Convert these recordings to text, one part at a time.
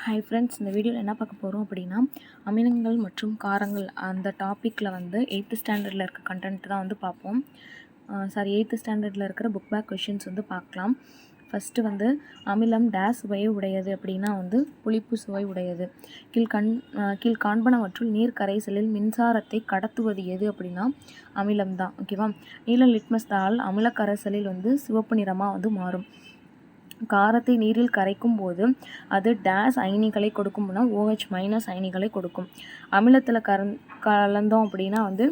Hi friends, இந்த வீடியோவில் என்ன பார்க்க போகிறோம் அப்படின்னா, அமிலங்கள் மற்றும் காரங்கள் அந்த டாப்பிக்கில் வந்து 8th ஸ்டாண்டர்டில் இருக்க கண்டென்ட் தான் வந்து பார்ப்போம். 8th ஸ்டாண்டர்டில் இருக்கிற புக் பேக் கொஷின்ஸ் வந்து பார்க்கலாம். ஃபஸ்ட்டு வந்து அமிலம் டேஸ் சுவையை உடையது அப்படின்னா வந்து புளிப்பு சுவை உடையது. கீழ்காண்பனவற்றுள் நீர் கரைசலில் மின்சாரத்தை கடத்துவது எது அப்படின்னா அமிலம் தான். ஓகேவா? நீல லிட்மஸ் தாள் அமில கரைசலில் வந்து சிவப்பு நிறமாக வந்து மாறும். காரத்தை நீரில் கரைக்கும் போது அது டேஸ் அயனிகளை கொடுக்கும்னா OH மைனஸ் அயனிகளை கொடுக்கும். அமிலத்தில் கலந்தோம் அப்படின்னா வந்து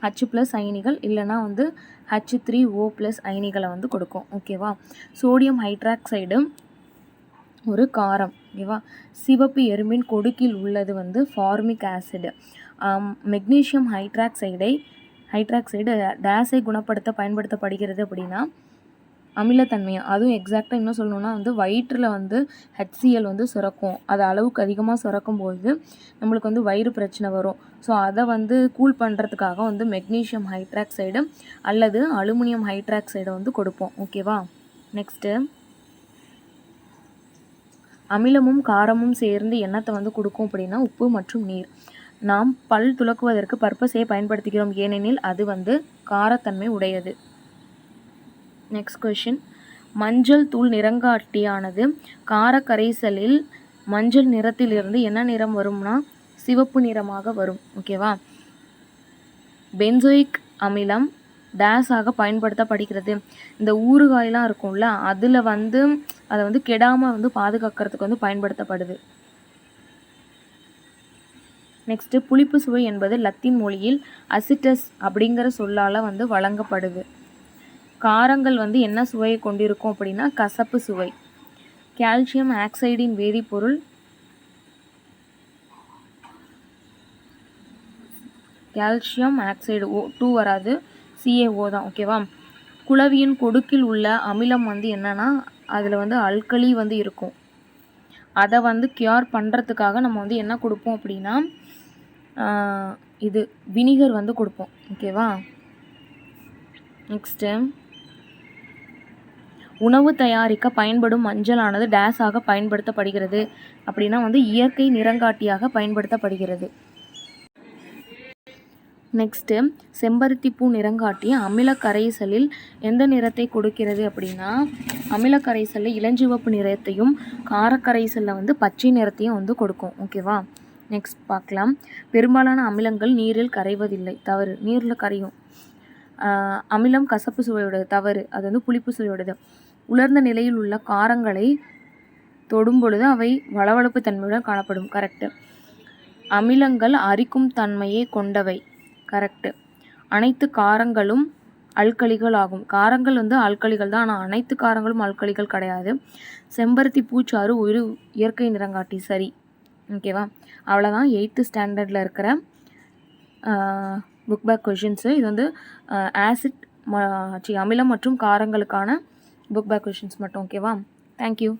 H+ அயனிகள் இல்லைனா வந்து H3O+ அயனிகளை வந்து கொடுக்கும். ஓகேவா? சோடியம் ஹைட்ராக்சைடு ஒரு காரம். ஓகேவா? சிவப்பு எறும்பின் கொடுக்கில் உள்ளது வந்து ஃபார்மிக் ஆசிட். மெக்னீசியம் ஹைட்ராக்சைடு டேஸை குணப்படுத்த பயன்படுத்தப்படுகிறது அப்படின்னா அமிலத்தன்மை. அதுவும் எக்ஸாக்டாக இன்னும் சொல்லணுன்னா வந்து வயிற்றில் வந்து HCl வந்து சுரக்கும். அது அளவுக்கு அதிகமாக சுரக்கும் போது நம்மளுக்கு வந்து வயிறு பிரச்சனை வரும். ஸோ அதை வந்து கூல் பண்ணுறதுக்காக வந்து மெக்னீசியம் ஹைட்ராக்சைடு அல்லது அலுமினியம் ஹைட்ராக்சைடை வந்து கொடுப்போம். ஓகேவா? நெக்ஸ்ட்டு அமிலமும் காரமும் சேர்ந்து எண்ணத்தை வந்து கொடுக்கும் அப்படின்னா உப்பு மற்றும் நீர். நாம் பல் துலக்குவதற்கு பர்பஸை பயன்படுத்துகிறோம், ஏனெனில் அது வந்து காரத்தன்மை உடையது. நெக்ஸ்ட் கொஷின், மஞ்சள் தூள் நிறங்காட்டியானது கார கரைசலில் மஞ்சள் நிறத்திலிருந்து என்ன நிறம் வரும்னா சிவப்பு நிறமாக வரும். ஓகேவா? பென்சோயிக் அமிலம் டேஸாக பயன்படுத்தப்படுகிறது. இந்த ஊறுகாயெலாம் இருக்கும்ல, அதில் வந்து அதை வந்து கெடாமல் வந்து பாதுகாக்கிறதுக்கு வந்து பயன்படுத்தப்படுது. நெக்ஸ்ட்டு, புளிப்பு சுவை என்பது லத்தீன் மொழியில் அசிட்டஸ் அப்படிங்கிற சொல்லால் வந்து வழங்கப்படுது. காரங்கள் வந்து என்ன சுவையை கொண்டிருக்கும் அப்படின்னா கசப்பு சுவை. கால்சியம் ஆக்சைடின் வேதிப்பொருள் கால்சியம் ஆக்சைடு 2 வராது, CaO தான். ஓகேவா? குளவியின் கொடுக்கில் உள்ள அமிலம் வந்து என்னன்னா அதில் வந்து அல்கலி வந்து இருக்கும். அதை வந்து கியூர் பண்ணுறதுக்காக நம்ம வந்து என்ன கொடுப்போம் அப்படின்னா இது வினிகர் வந்து கொடுப்போம். ஓகேவா? நெக்ஸ்ட்டு, உணவு தயாரிக்க பயன்படும் மஞ்சளானது டேஸாக பயன்படுத்தப்படுகிறது அப்படின்னா வந்து இயற்கை நிறங்காட்டியாக பயன்படுத்தப்படுகிறது. நெக்ஸ்ட்டு, செம்பருத்தி பூ நிறங்காட்டி அமில கரைசலில் எந்த நிறத்தை கொடுக்கிறது அப்படின்னா அமில கரைசலில் இளஞ்சிவப்பு நிறத்தையும் காரக்கரைசலில் வந்து பச்சை நிறத்தையும் வந்து கொடுக்கும். ஓகேவா? நெக்ஸ்ட் பார்க்கலாம். பெரும்பாலான அமிலங்கள் நீரில் கரைவதில்லை. தவறு. நீரில் கரையும். அமிலம் கசப்பு சுவையுடையது. தவறு. அது வந்து புளிப்பு சுவையுடையது. உலர்ந்த நிலையில் உள்ள காரங்களை தொடும் பொழுது அவை வளவளப்பு தன்மையுடன் காணப்படும். கரெக்டு. அமிலங்கள் அரிக்கும் தன்மையை கொண்டவை. கரெக்டு. அனைத்து காரங்களும் அல்கலிகள் ஆகும். காரங்கள் வந்து அல்கலிகள் தான், ஆனால் அனைத்து காரங்களும் அல்கலிகள் கிடையாது. செம்பருத்தி பூச்சாறு ஒரு இயற்கை நிறங்காட்டி. சரி. ஓகேவா? அவ்வளோதான் 8th ஸ்டாண்டர்டில் இருக்கிற புக் பேக் கொஷின்ஸு. இது வந்து அமிலம் மற்றும் காரங்களுக்கான புக் பேக் கொஷின்ஸ் மட்டும். ஓகேவா? தேங்க்யூ.